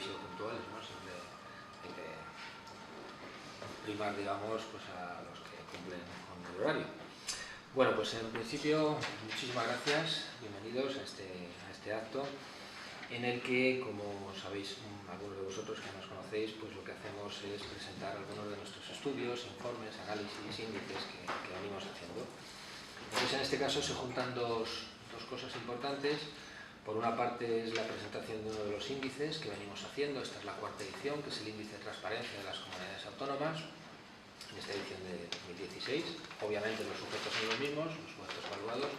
habéis sido puntuales, ¿no? Siempre hay que primar, digamos, pues a los que cumplen con el horario. Bueno, pues en principio, muchísimas gracias, bienvenidos a este acto, en el que, como sabéis algunos de vosotros que nos conocéis, pues lo que hacemos es presentar algunos de nuestros estudios, informes, análisis, índices que venimos haciendo. Entonces, en este caso se juntan dos cosas importantes. Por una parte es la presentación de uno de los índices que venimos haciendo. Esta es la cuarta edición, que es el índice de transparencia de las comunidades autónomas, en esta edición de 2016. Obviamente los sujetos son los mismos, los sujetos evaluados,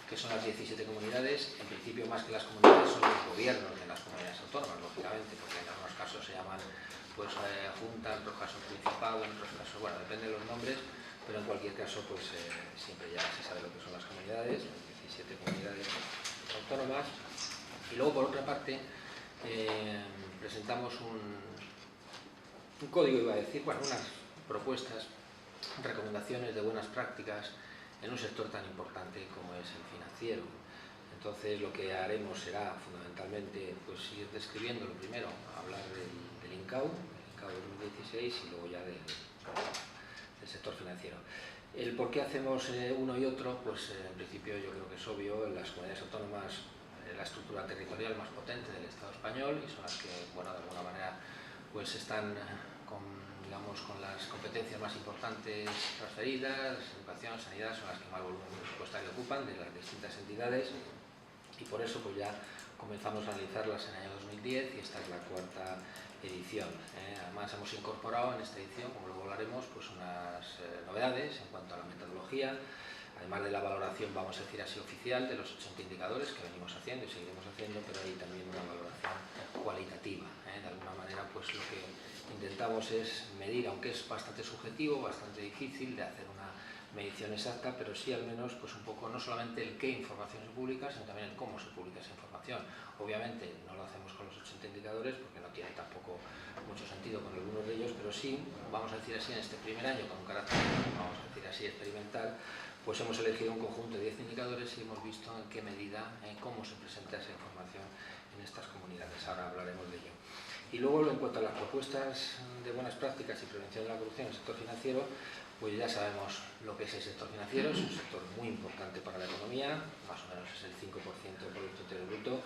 que son las 17 comunidades. En principio, más que las comunidades, son los gobiernos de las comunidades autónomas, lógicamente, porque en algunos casos se llaman pues, junta, en otros casos principado, en otros casos, bueno, depende de los nombres, pero en cualquier caso, pues siempre ya se sabe lo que son las comunidades, las 17 comunidades autónomas. Y luego, por otra parte, presentamos un código, iba a decir, bueno, unas propuestas, recomendaciones de buenas prácticas en un sector tan importante como es el financiero. Entonces, lo que haremos será fundamentalmente pues, ir describiendo lo primero, hablar del INCAU 2016 y luego ya del sector financiero. El por qué hacemos uno y otro, pues en principio yo creo que es obvio. Las comunidades autónomas, la estructura territorial más potente del Estado español, y son las que, bueno, de alguna manera pues están digamos, con las competencias más importantes transferidas, educación, sanidad, son las que más volumen presupuestario ocupan de las distintas entidades, y por eso pues ya comenzamos a analizarlas en el año 2010 y esta es la cuarta edición. Además hemos incorporado en esta edición, como luego hablaremos, pues unas novedades en cuanto a la metodología. Además de la valoración, vamos a decir así, oficial de los 80 indicadores que venimos haciendo y seguiremos haciendo, pero hay también una valoración cualitativa. De alguna manera, pues lo que intentamos es medir, aunque es bastante subjetivo, bastante difícil de hacer una medición exacta, pero sí al menos pues un poco, no solamente el qué información se publica, sino también el cómo se publica esa información. Obviamente no lo hacemos con los 80 indicadores porque no tiene tampoco mucho sentido con algunos de ellos, pero sí, vamos a decir así, en este primer año con un carácter, vamos a decir así, experimental, pues hemos elegido un conjunto de 10 indicadores y hemos visto en qué medida, cómo se presenta esa información en estas comunidades. Ahora hablaremos de ello. Y luego, en cuanto a las propuestas de buenas prácticas y prevención de la corrupción en el sector financiero, pues ya sabemos lo que es el sector financiero. Es un sector muy importante para la economía, más o menos es el 5% del Producto Interior Bruto,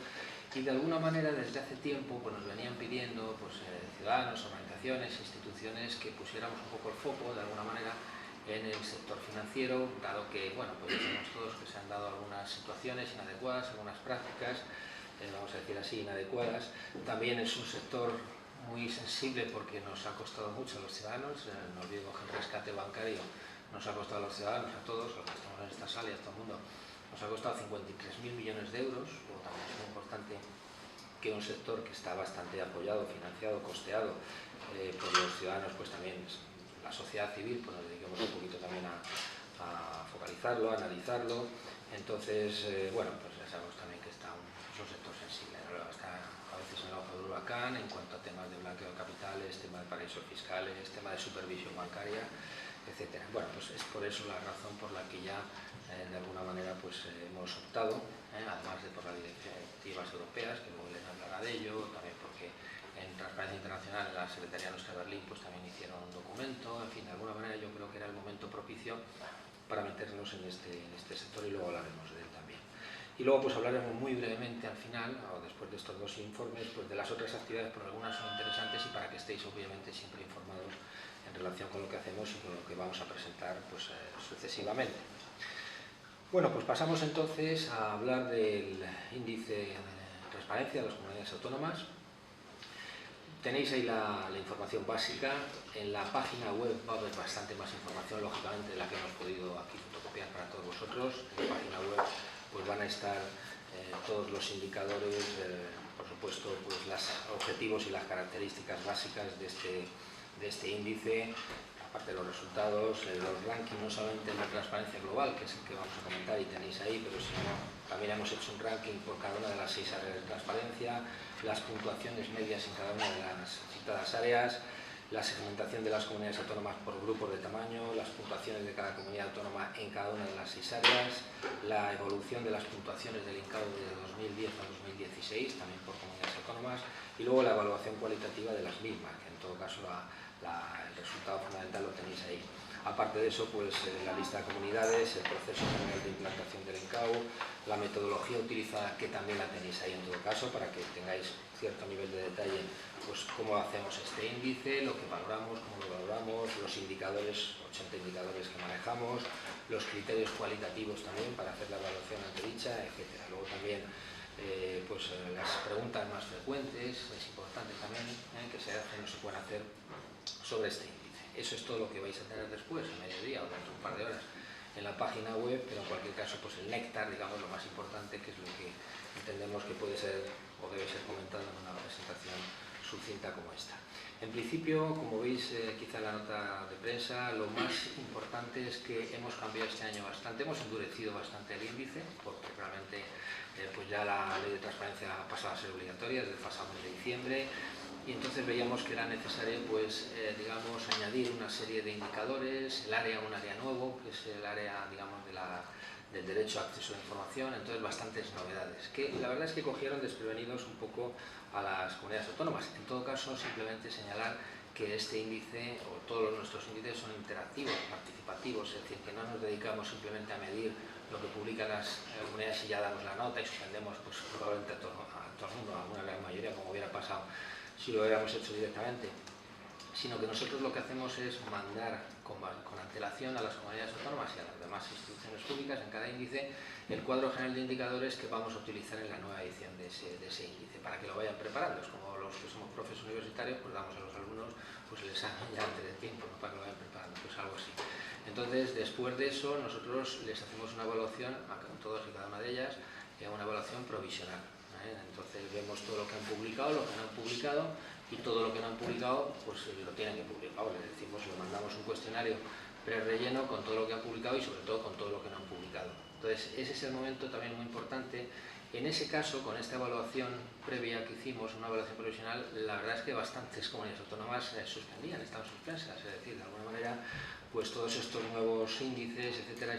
y de alguna manera desde hace tiempo pues nos venían pidiendo pues, ciudadanos, organizaciones, instituciones, que pusiéramos un poco el foco de alguna manera en el sector financiero, dado que, bueno, pues ya sabemos todos que se han dado algunas situaciones inadecuadas, algunas prácticas, vamos a decir así, inadecuadas. También es un sector muy sensible porque nos ha costado mucho a los ciudadanos. No olvidemos que el rescate bancario nos ha costado a los ciudadanos, a todos los que estamos en esta sala y a todo el mundo, nos ha costado 53.000 millones de euros. Luego también es muy importante que un sector que está bastante apoyado, financiado, costeado por los ciudadanos, pues también la sociedad civil, pues nos dediquemos un poquito también a focalizarlo, a analizarlo. Entonces, bueno, pues ya sabemos también que es un sector sensible, ¿no? Está a veces en el ojo del huracán en cuanto a temas de blanqueo de capitales, tema de paraísos fiscales, tema de supervisión bancaria, etcétera. Bueno, pues es por eso la razón por la que ya de alguna manera pues hemos optado, además de por las directivas europeas, que luego les hablará de ello, también porque en Transparencia Internacional, la Secretaría nuestra de Berlín, pues también hicieron un documento. En fin, de alguna manera yo creo que era el momento propicio para meternos en este sector, y luego hablaremos de él también. Y luego pues hablaremos muy brevemente al final, o después de estos dos informes, pues de las otras actividades, porque algunas son interesantes y para que estéis obviamente siempre informados en relación con lo que hacemos y con lo que vamos a presentar pues sucesivamente. Bueno, pues pasamos entonces a hablar del índice de transparencia de las comunidades autónomas. Tenéis ahí la información básica. En la página web va a haber bastante más información, lógicamente, de la que hemos podido aquí fotocopiar para todos vosotros. En la página web pues van a estar todos los indicadores, por supuesto, pues los objetivos y las características básicas de este índice, aparte de los resultados, los rankings, no solamente en la transparencia global, que es el que vamos a comentar y tenéis ahí, pero sino también hemos hecho un ranking por cada una de las 6 áreas de transparencia, las puntuaciones medias en cada una de las citadas áreas, la segmentación de las comunidades autónomas por grupos de tamaño, las puntuaciones de cada comunidad autónoma en cada una de las 6 áreas, la evolución de las puntuaciones del INCAO de 2010 a 2016, también por comunidades autónomas, y luego la evaluación cualitativa de las mismas, que en todo caso el resultado fundamental lo tenéis ahí. Aparte de eso, pues la lista de comunidades, el proceso general de implantación del INCAO, la metodología utilizada, que también la tenéis ahí en todo caso, para que tengáis cierto nivel de detalle, pues cómo hacemos este índice, lo que valoramos, cómo lo valoramos, los indicadores, 80 indicadores que manejamos, los criterios cualitativos también para hacer la evaluación antedicha, etc. Luego también pues las preguntas más frecuentes, es importante también que se hacen o se pueden hacer sobre este índice. Eso es todo lo que vais a tener después, a mediodía o dentro de un par de horas, en la página web, pero en cualquier caso, pues el néctar, digamos, lo más importante, que es lo que entendemos que puede ser o debe ser comentado en una presentación sucinta como esta. En principio, como veis quizá en la nota de prensa, lo más importante es que hemos cambiado este año bastante, hemos endurecido bastante el índice, porque realmente pues ya la ley de transparencia ha pasado a ser obligatoria desde el pasado mes de diciembre, y entonces veíamos que era necesario, pues, digamos, añadir una serie de indicadores, un área nuevo, que es el área, digamos, del derecho a acceso a la información, entonces bastantes novedades, que la verdad es que cogieron desprevenidos un poco a las comunidades autónomas. En todo caso, simplemente señalar que este índice, o todos nuestros índices, son interactivos, participativos, es decir, que no nos dedicamos simplemente a medir lo que publican las comunidades y ya damos la nota y suspendemos, pues, probablemente a todo el mundo, a una gran mayoría, como hubiera pasado si lo hubiéramos hecho directamente, sino que nosotros lo que hacemos es mandar con antelación a las comunidades autónomas y a las demás instituciones públicas en cada índice el cuadro general de indicadores que vamos a utilizar en la nueva edición de ese índice, para que lo vayan preparando. Es como los que somos profes universitarios, pues damos a los alumnos pues el examen ya antes de tiempo, ¿no? Para que lo vayan preparando, pues algo así. Entonces, después de eso, nosotros les hacemos una evaluación a todos y cada una de ellas, una evaluación provisional. Entonces vemos todo lo que han publicado, lo que no han publicado, y todo lo que no han publicado pues lo tienen que publicar. Les decimos, le mandamos un cuestionario pre-relleno con todo lo que han publicado y sobre todo con todo lo que no han publicado. Entonces ese es el momento también muy importante. En ese caso, con esta evaluación previa que hicimos, una evaluación provisional, la verdad es que bastantes comunidades autónomas suspendían, estaban suspensas, es decir, de alguna manera pues todos estos nuevos índices, etcétera,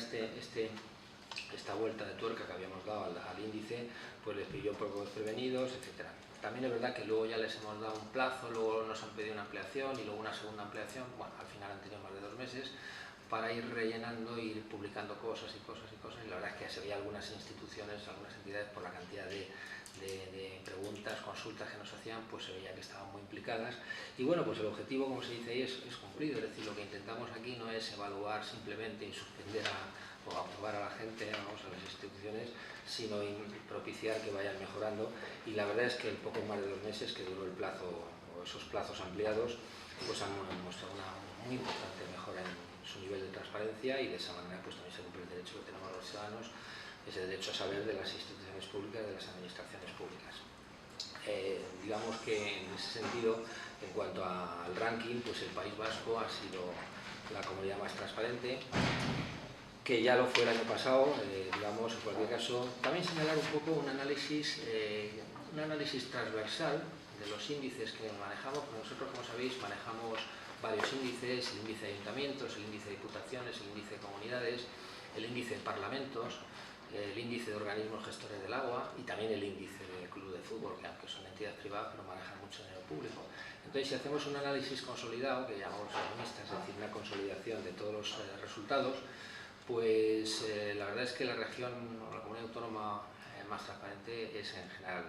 esta vuelta de tuerca que habíamos dado al índice, pues les pilló un poco desprevenidos, etc. También es verdad que luego ya les hemos dado un plazo, luego nos han pedido una ampliación y luego una segunda ampliación, bueno, al final han tenido más de 2 meses, para ir rellenando, ir publicando cosas y la verdad es que se veía algunas instituciones, algunas entidades, por la cantidad de preguntas, consultas que nos hacían, pues se veía que estaban muy implicadas. Y bueno, pues el objetivo, como se dice ahí, es cumplido, es decir, lo que intentamos aquí no es evaluar simplemente y suspender o aprobar a la gente, vamos, a las instituciones, sino propiciar que vayan mejorando. Y la verdad es que el poco más de 2 meses que duró el plazo, o esos plazos ampliados, pues han mostrado una muy importante mejora en su nivel de transparencia, y de esa manera pues también se cumple el derecho que tenemos los ciudadanos, ese derecho a saber de las instituciones públicas, de las administraciones públicas. Digamos que en ese sentido, en cuanto al ranking, pues el País Vasco ha sido la comunidad más transparente, que ya lo fue el año pasado, digamos, en cualquier caso. También señalar un poco un análisis transversal de los índices que manejamos, porque nosotros, como sabéis, manejamos varios índices: el índice de ayuntamientos, el índice de diputaciones, el índice de comunidades, el índice de parlamentos, el índice de organismos gestores del agua y también el índice de club de fútbol, que aunque son entidades privadas, pero manejan mucho dinero público. Entonces, si hacemos un análisis consolidado, que llamamos economistas, es decir, una consolidación de todos los resultados, pues la verdad es que la región o la comunidad autónoma más transparente es en general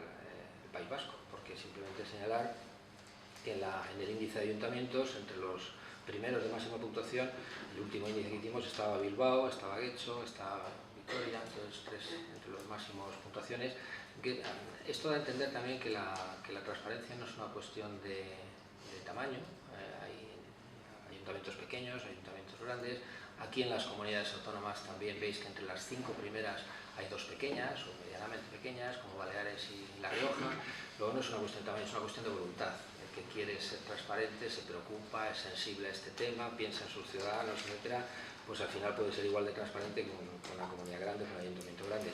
el País Vasco, porque simplemente señalar que en el índice de ayuntamientos, entre los primeros de máxima puntuación, el último índice que hicimos, estaba Bilbao, estaba Guecho, estaba Vitoria, entonces 3 entre los máximos puntuaciones. Esto da a entender también que la transparencia no es una cuestión de tamaño. Hay ayuntamientos pequeños, ayuntamientos grandes. Aquí en las comunidades autónomas también veis que entre las 5 primeras hay 2 pequeñas o medianamente pequeñas, como Baleares y La Rioja. Luego no es una cuestión de tamaño, es una cuestión de voluntad. El que quiere ser transparente, se preocupa, es sensible a este tema, piensa en sus ciudadanos, etcétera, pues al final puede ser igual de transparente con la comunidad grande, con el ayuntamiento grande.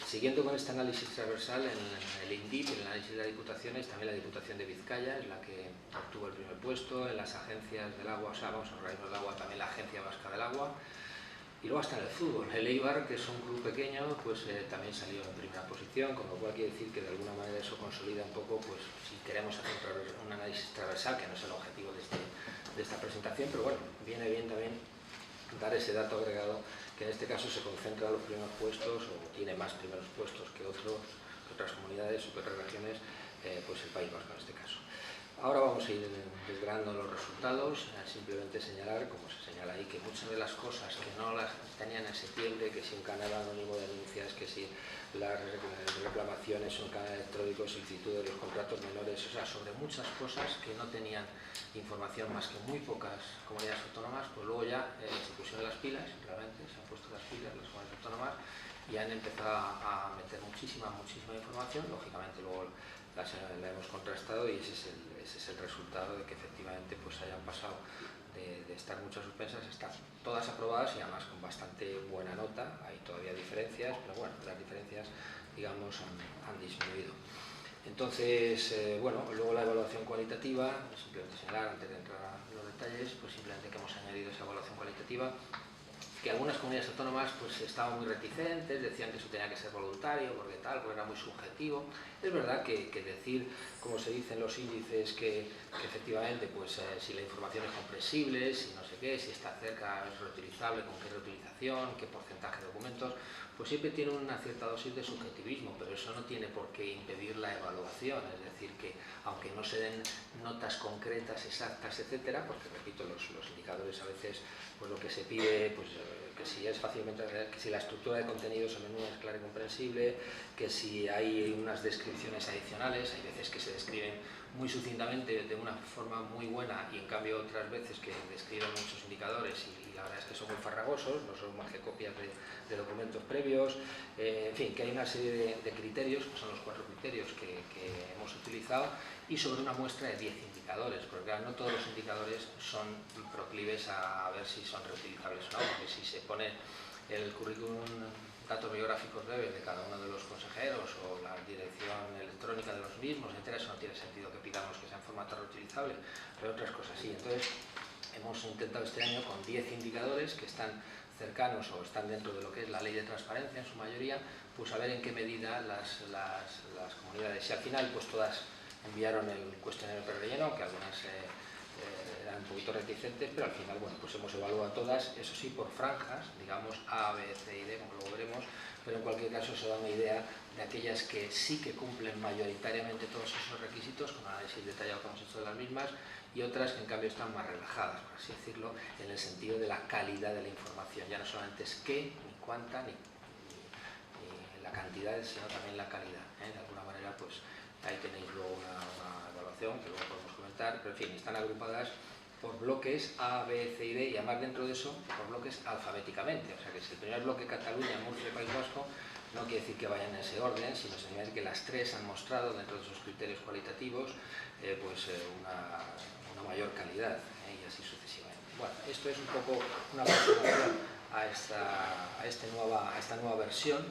Siguiendo con este análisis transversal, en el INDIP, en el análisis de las diputaciones, también la Diputación de Vizcaya es la que obtuvo el primer puesto, en las agencias del agua, o sea, vamos, a organismos del agua, también la Agencia Vasca del Agua, y luego hasta en el fútbol. El Eibar, que es un club pequeño, pues también salió en primera posición, con lo cual quiere decir que de alguna manera eso consolida un poco, pues si queremos hacer un análisis transversal, que no es el objetivo de esta presentación, pero bueno, viene bien también dar ese dato agregado, que en este caso se concentra en los primeros puestos, o tiene más primeros puestos que otras comunidades o que otras regiones, pues el País Vasco en este caso. Ahora vamos a ir desgranando los resultados, simplemente señalar, como se señala ahí, que muchas de las cosas que no las tenían en septiembre, que si un canal anónimo de denuncias, que si las reclamaciones, un canal electrónico, solicitud de los contratos menores, o sea, sobre muchas cosas que no tenían información más que muy pocas comunidades autónomas, pues luego ya se pusieron las pilas, realmente se han puesto las pilas las comunidades autónomas y han empezado a meter muchísima información, lógicamente luego la hemos contrastado y ese es el resultado de que efectivamente pues hayan pasado de estar muchas suspensas a estar todas aprobadas y además con bastante buena nota. Hay todavía diferencias, pero bueno, las diferencias, digamos, han disminuido. Entonces, bueno, luego la evaluación cualitativa, simplemente señalar antes de entrar a los detalles, pues simplemente que hemos añadido esa evaluación cualitativa, que algunas comunidades autónomas pues estaban muy reticentes, decían que eso tenía que ser voluntario, porque era muy subjetivo. Es verdad que decir, como se dice en los índices, que efectivamente pues si la información es comprensible, si no sé qué, si está cerca, es reutilizable, con qué reutilización, qué porcentaje de documentos, pues siempre tiene una cierta dosis de subjetivismo, pero eso no tiene por qué impedir la evaluación, es decir, que aunque no se den notas concretas, exactas, etcétera, porque repito, los indicadores a veces, pues lo que se pide, pues que si es fácilmente, que si la estructura de contenidos a menudo es clara y comprensible, que si hay unas descripciones adicionales, hay veces que se describen muy sucintamente de una forma muy buena y en cambio otras veces que describen muchos indicadores y la verdad es que son muy farragosos, no son más que copias de documentos previos, en fin, que hay una serie de criterios, que son los 4 criterios que hemos utilizado, y sobre una muestra de 10 indicadores, porque claro, no todos los indicadores son proclives a ver si son reutilizables o no, porque si se pone el currículum, datos biográficos breves de cada uno de los consejeros o la dirección electrónica de los mismos, etc., eso no tiene sentido que pidamos que sea en formato reutilizable, pero otras cosas sí. Entonces, hemos intentado este año con 10 indicadores que están cercanos o están dentro de lo que es la ley de transparencia en su mayoría, pues a ver en qué medida las comunidades, si al final pues todas enviaron el cuestionario prerelleno, que algunas eran un poquito reticentes, pero al final, bueno, pues hemos evaluado a todas, eso sí, por franjas, digamos A, B, C y D, como luego veremos, pero en cualquier caso se da una idea de aquellas que sí que cumplen mayoritariamente todos esos requisitos, con análisis detallado que hemos hecho de las mismas, y otras que en cambio están más relajadas, por así decirlo, en el sentido de la calidad de la información. Ya no solamente es qué, ni cuánta, ni la cantidad, sino también la calidad. De alguna manera, pues ahí tenéis luego una evaluación que luego podemos comentar, pero en fin, están agrupadas por bloques A, B, C y D, y además dentro de eso por bloques alfabéticamente. O sea que si el primer bloque Cataluña, Murcia y País Vasco, no quiere decir que vayan en ese orden, sino señalar que las tres han mostrado dentro de esos criterios cualitativos una mayor calidad, y así sucesivamente. Bueno, esto es un poco una aproximación a esta nueva versión,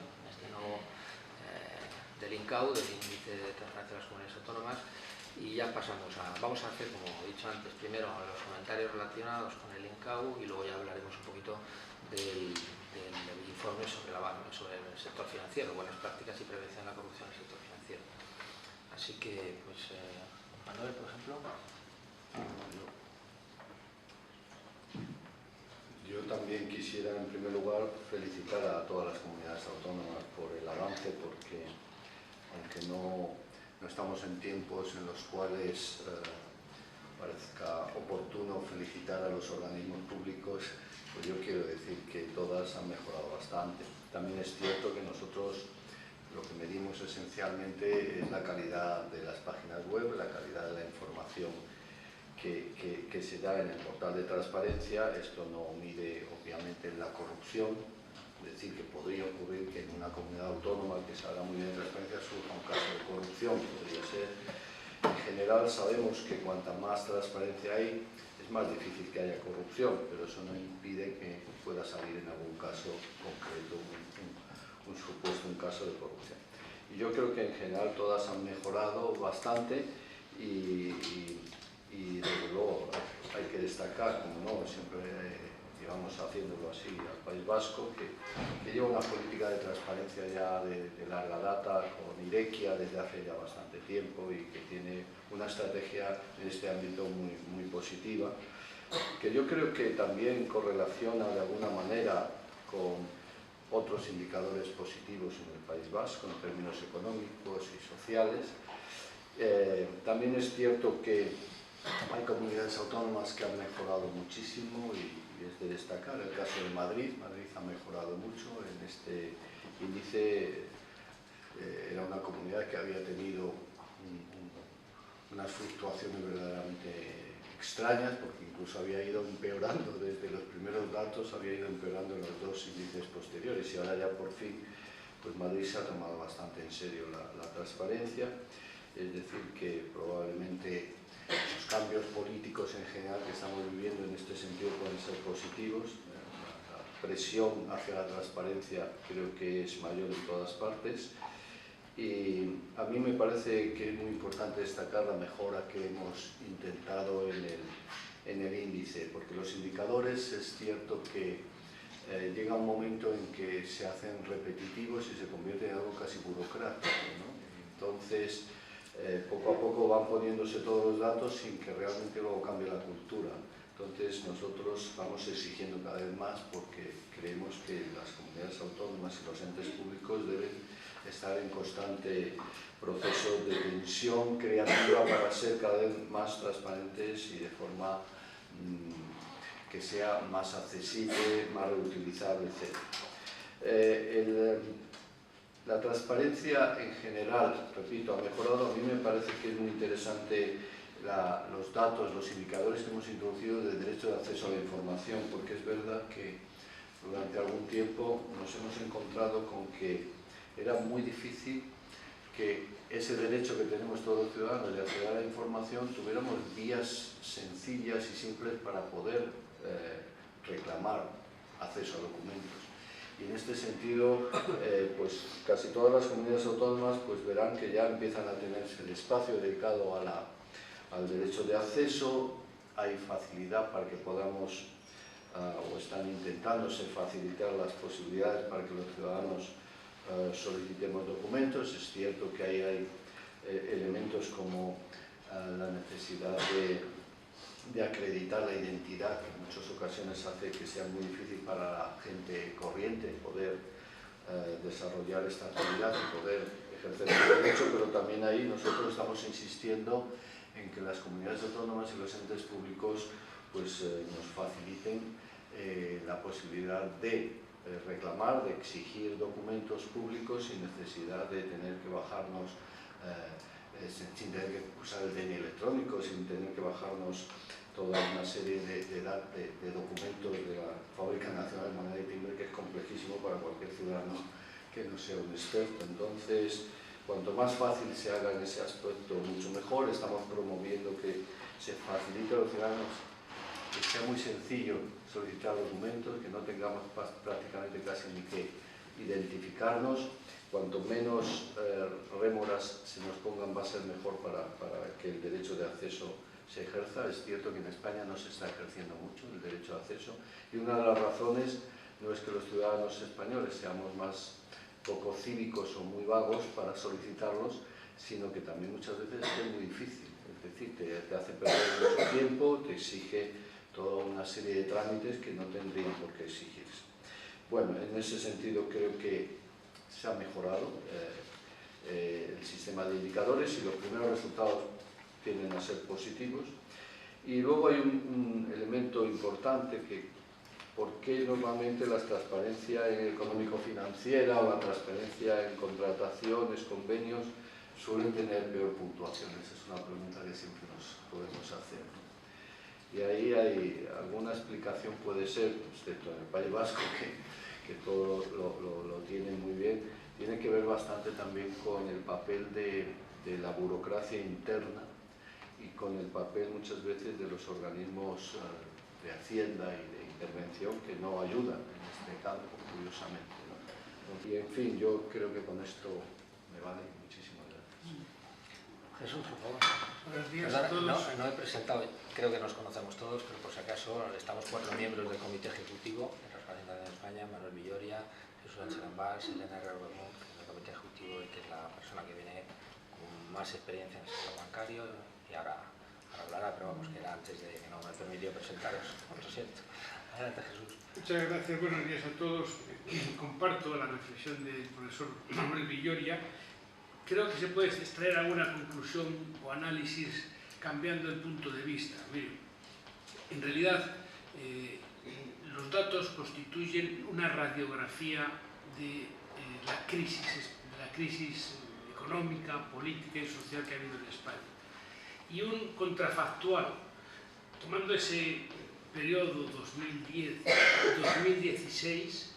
del INCAU, del Índice de Transparencia de las Comunidades Autónomas, y ya vamos a hacer, como he dicho antes, primero los comentarios relacionados con el INCAU y luego ya hablaremos un poquito del informe sobre el sector financiero, buenas prácticas y prevención de la corrupción en el sector financiero. Así que, pues, Manuel, por ejemplo. Yo también quisiera, en primer lugar, felicitar a todas las comunidades autónomas por el avance, porque aunque no estamos en tiempos en los cuales parezca oportuno felicitar a los organismos públicos, pues yo quiero decir que todas han mejorado bastante. También es cierto que nosotros lo que medimos esencialmente es la calidad de las páginas web, la calidad de la información que se da en el portal de transparencia. Esto no mide obviamente la corrupción, es decir, que podría ocurrir que en una comunidad autónoma que se haga muy bien de transparencia surja un caso de corrupción, podría ser. En general sabemos que cuanta más transparencia hay, es más difícil que haya corrupción, pero eso no impide que pueda salir en algún caso concreto un supuesto en caso de corrupción. Y yo creo que en general todas han mejorado bastante y desde luego hay que destacar, como no, siempre llevamos haciéndolo así, al País Vasco, que lleva una política de transparencia ya de larga data, con Irekia desde hace ya bastante tiempo y que tiene una estrategia en este ámbito muy positiva, que yo creo que también correlaciona de alguna manera con otros indicadores positivos en el País Vasco en términos económicos y sociales. También es cierto que hay comunidades autónomas que han mejorado muchísimo y es de destacar el caso de Madrid. Madrid ha mejorado mucho en este índice. Era una comunidad que había tenido unas fluctuaciones verdaderamente extrañas, porque incluso había ido empeorando desde los primeros datos, había ido empeorando en los dos índices posteriores y ahora ya por fin pues Madrid se ha tomado bastante en serio la transparencia. Es decir, que probablemente los cambios políticos en general que estamos viviendo en este sentido pueden ser positivos. La presión hacia la transparencia creo que es mayor en todas partes. Y a mí me parece que es muy importante destacar la mejora que hemos intentado en el índice, porque los indicadores es cierto que llega un momento en que se hacen repetitivos y se convierte en algo casi burocrático, ¿no? Entonces, poco a poco van poniéndose todos los datos sin que realmente luego cambie la cultura. Entonces, nosotros vamos exigiendo cada vez más porque creemos que las comunidades autónomas y los entes públicos deben estar en constante proceso de tensión creativa para ser cada vez más transparentes y de forma que sea más accesible, más reutilizable, etc. La transparencia en general, repito, ha mejorado. A mí me parece que es muy interesante los datos, los indicadores que hemos introducido del derecho de acceso a la información, porque es verdad que durante algún tiempo nos hemos encontrado con que era muy difícil que ese derecho que tenemos todos los ciudadanos de acceder a la información tuviéramos vías sencillas y simples para poder reclamar acceso a documentos. Y en este sentido, pues casi todas las comunidades autónomas pues verán que ya empiezan a tener el espacio dedicado al derecho de acceso. Hay facilidad para que podamos, o están intentándose facilitar las posibilidades para que los ciudadanos solicitemos documentos. Es cierto que ahí hay elementos como la necesidad de acreditar la identidad, que en muchas ocasiones hace que sea muy difícil para la gente corriente poder desarrollar esta actividad y poder ejercer su derecho, pero también ahí nosotros estamos insistiendo en que las comunidades autónomas y los entes públicos pues, nos faciliten la posibilidad de reclamar, de exigir documentos públicos sin necesidad de tener que bajarnos, sin tener que usar el DNI electrónico, sin tener que bajarnos toda una serie de documentos de la Fábrica Nacional de Moneda y Timbre, que es complejísimo para cualquier ciudadano que no sea un experto. Entonces, cuanto más fácil se haga en ese aspecto, mucho mejor. Estamos promoviendo que se facilite a los ciudadanos, que sea muy sencillo solicitar documentos, que no tengamos prácticamente casi ni que identificarnos. Cuanto menos rémoras se nos pongan va a ser mejor para que el derecho de acceso se ejerza. Es cierto que en España no se está ejerciendo mucho el derecho de acceso y una de las razones no es que los ciudadanos españoles seamos más poco cívicos o muy vagos para solicitarlos, sino que también muchas veces es muy difícil. Es decir, te hace perder mucho tiempo, te exige toda una serie de trámites que no tendrían por qué exigirse. Bueno, en ese sentido creo que se ha mejorado el sistema de indicadores y los primeros resultados tienden a ser positivos. Y luego hay un elemento importante que ¿por qué normalmente la transparencia económico-financiera o la transparencia en contrataciones, convenios, suelen tener peor puntuación? Esa es una pregunta que siempre nos podemos hacer, ¿no? Y ahí hay alguna explicación, puede ser, excepto en el País Vasco, que todo lo tiene muy bien, tiene que ver bastante también con el papel de la burocracia interna y con el papel muchas veces de los organismos de Hacienda y de intervención que no ayudan en este campo, curiosamente, ¿no? Y en fin, yo creo que con esto me vale. Muchísimas gracias. Jesús, por favor. Buenos días a todos. No he presentado, creo que nos conocemos todos, pero por si acaso estamos 4 miembros del Comité Ejecutivo de Transparencia en España: Manuel Villoria, Jesús Sánchez Gambás, Elena Herrero Bermúdez, que es del Comité Ejecutivo y que es la persona que viene con más experiencia en el sector bancario, y ahora hablará, pero vamos, que era antes de que no me permitió presentaros. Lo siento. Adelante, Jesús. Muchas gracias, buenos días a todos. Comparto la reflexión del profesor Manuel Villoria. Creo que se puede extraer alguna conclusión o análisis cambiando el punto de vista. Mire, en realidad, los datos constituyen una radiografía de la crisis económica, política y social que ha habido en España. Y un contrafactual, tomando ese periodo 2010-2016,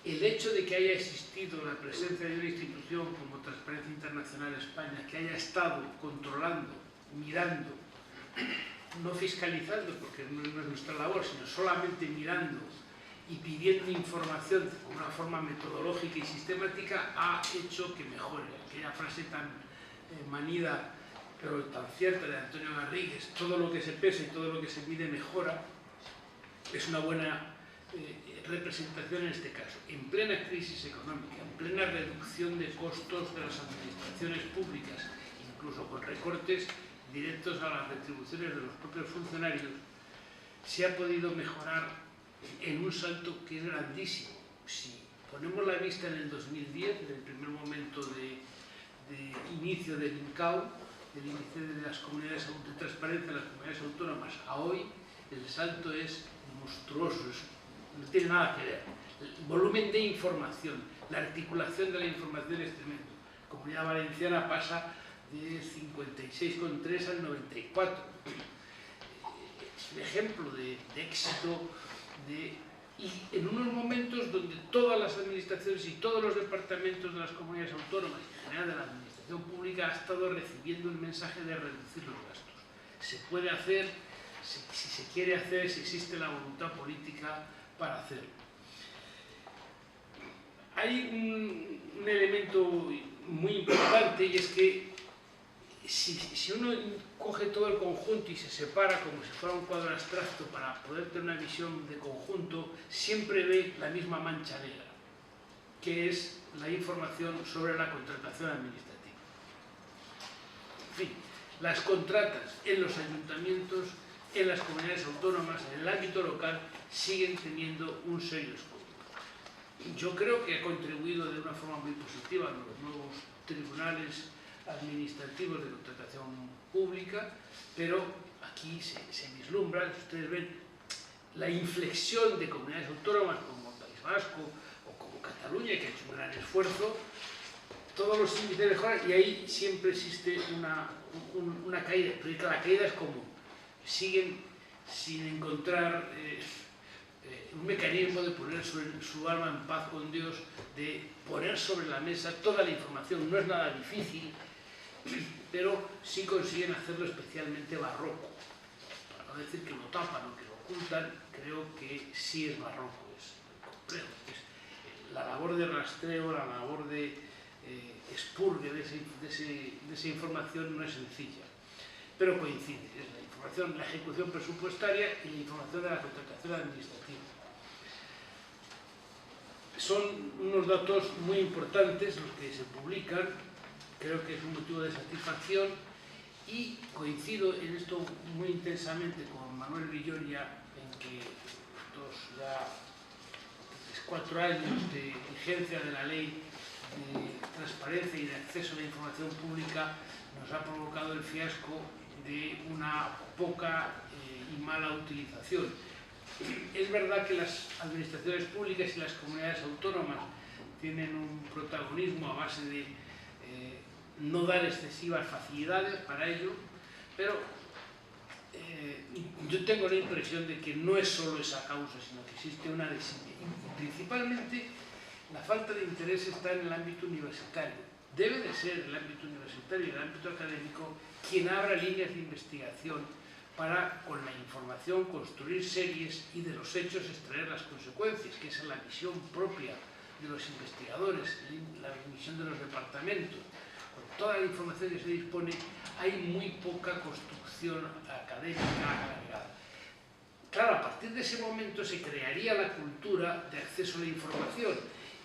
el hecho de que haya existido la presencia de una institución como Transparencia Internacional España, que haya estado controlando, mirando, no fiscalizando, porque no es nuestra labor, sino solamente mirando y pidiendo información de una forma metodológica y sistemática, ha hecho que mejore. Aquella frase tan manida, pero tan cierta, de Antonio Garrigues: todo lo que se pesa y todo lo que se mide mejora, es una buena representación en este caso. En plena crisis económica, en plena reducción de costos de las administraciones públicas, incluso con recortes directos a las retribuciones de los propios funcionarios, se ha podido mejorar en un salto que es grandísimo. Si ponemos la vista en el 2010, en el primer momento de inicio del INCAO, del índice de las comunidades de transparencia de las comunidades autónomas, a hoy, el salto es monstruoso, no tiene nada que ver. El volumen de información, la articulación de la información es tremendo. La Comunidad Valenciana pasa de 56,3 al 94. Es un ejemplo de éxito, y en unos momentos donde todas las administraciones y todos los departamentos de las comunidades autónomas, y en general de la administración pública, ha estado recibiendo un mensaje de reducir los gastos. Se puede hacer, si se quiere hacer, si existe la voluntad política para hacerlo. Hay un elemento muy importante, y es que si uno coge todo el conjunto y se separa como si fuera un cuadro abstracto para poder tener una visión de conjunto, siempre ve la misma mancha negra, que es la información sobre la contratación administrativa. En fin, las contratas en los ayuntamientos, en las comunidades autónomas, en el ámbito local, siguen teniendo un serio escollo. Yo creo que ha contribuido de una forma muy positiva a los nuevos tribunales administrativos de contratación pública, pero aquí se vislumbra, ustedes ven, la inflexión de comunidades autónomas como el País Vasco o como Cataluña, que ha hecho un gran esfuerzo, todos los índices mejoran, y ahí siempre existe una caída, pero la caída es común. Siguen sin encontrar un mecanismo de poner su alma en paz con Dios, de poner sobre la mesa toda la información. No es nada difícil, pero sí consiguen hacerlo especialmente barroco. Para no decir que lo tapan o que lo ocultan, creo que sí es barroco, es complejo. La labor de rastreo, la labor de expurgue de esa información no es sencilla, pero coincide. Es la información, la ejecución presupuestaria y la información de la contratación administrativa. Son unos datos muy importantes los que se publican, creo que es un motivo de satisfacción, y coincido en esto muy intensamente con Manuel Villoria, en que estos ya 4 años de vigencia de la ley de transparencia y de acceso a la información pública nos ha provocado el fiasco de una poca y mala utilización. Es verdad que las administraciones públicas y las comunidades autónomas tienen un protagonismo a base de no dar excesivas facilidades para ello, pero yo tengo la impresión de que no es solo esa causa, sino que existe una desidia. Y principalmente la falta de interés está en el ámbito universitario. Debe de ser el ámbito universitario y el ámbito académico quien abra líneas de investigación para, con la información, construir series y de los hechos extraer las consecuencias, que esa es la visión propia de los investigadores, la misión de los departamentos, con toda la información que se dispone, hay muy poca construcción académica agregada. Claro, a partir de ese momento se crearía la cultura de acceso a la información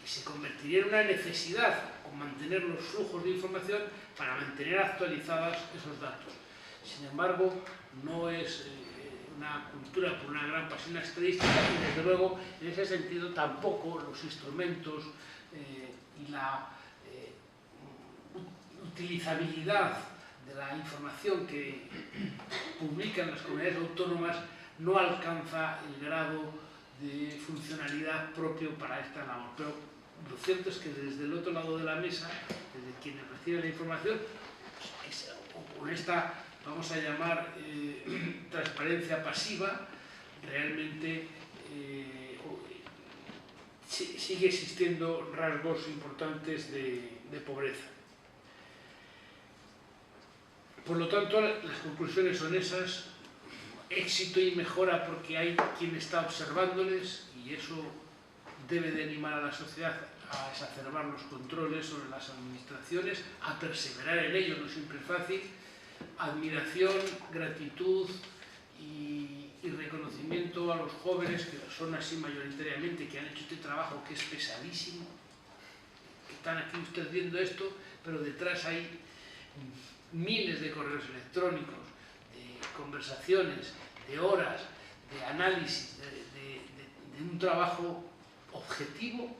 y se convertiría en una necesidad con mantener los flujos de información para mantener actualizadas esos datos. Sin embargo, no es una cultura por una gran pasión estadística y, desde luego, en ese sentido tampoco los instrumentos y la utilizabilidad de la información que publican las comunidades autónomas no alcanza el grado de funcionalidad propio para esta labor. Pero lo cierto es que desde el otro lado de la mesa, desde quienes reciben la información, con esta, vamos a llamar, transparencia pasiva, realmente sigue existiendo rasgos importantes de pobreza. Por lo tanto, las conclusiones son esas: éxito y mejora porque hay quien está observándoles, y eso debe de animar a la sociedad a exacerbar los controles sobre las administraciones, a perseverar en ello, no siempre es fácil. Admiración, gratitud y reconocimiento a los jóvenes, que son así mayoritariamente, que han hecho este trabajo que es pesadísimo, que están aquí ustedes viendo esto, pero detrás hay miles de correos electrónicos, de conversaciones, de horas, de análisis, de un trabajo objetivo,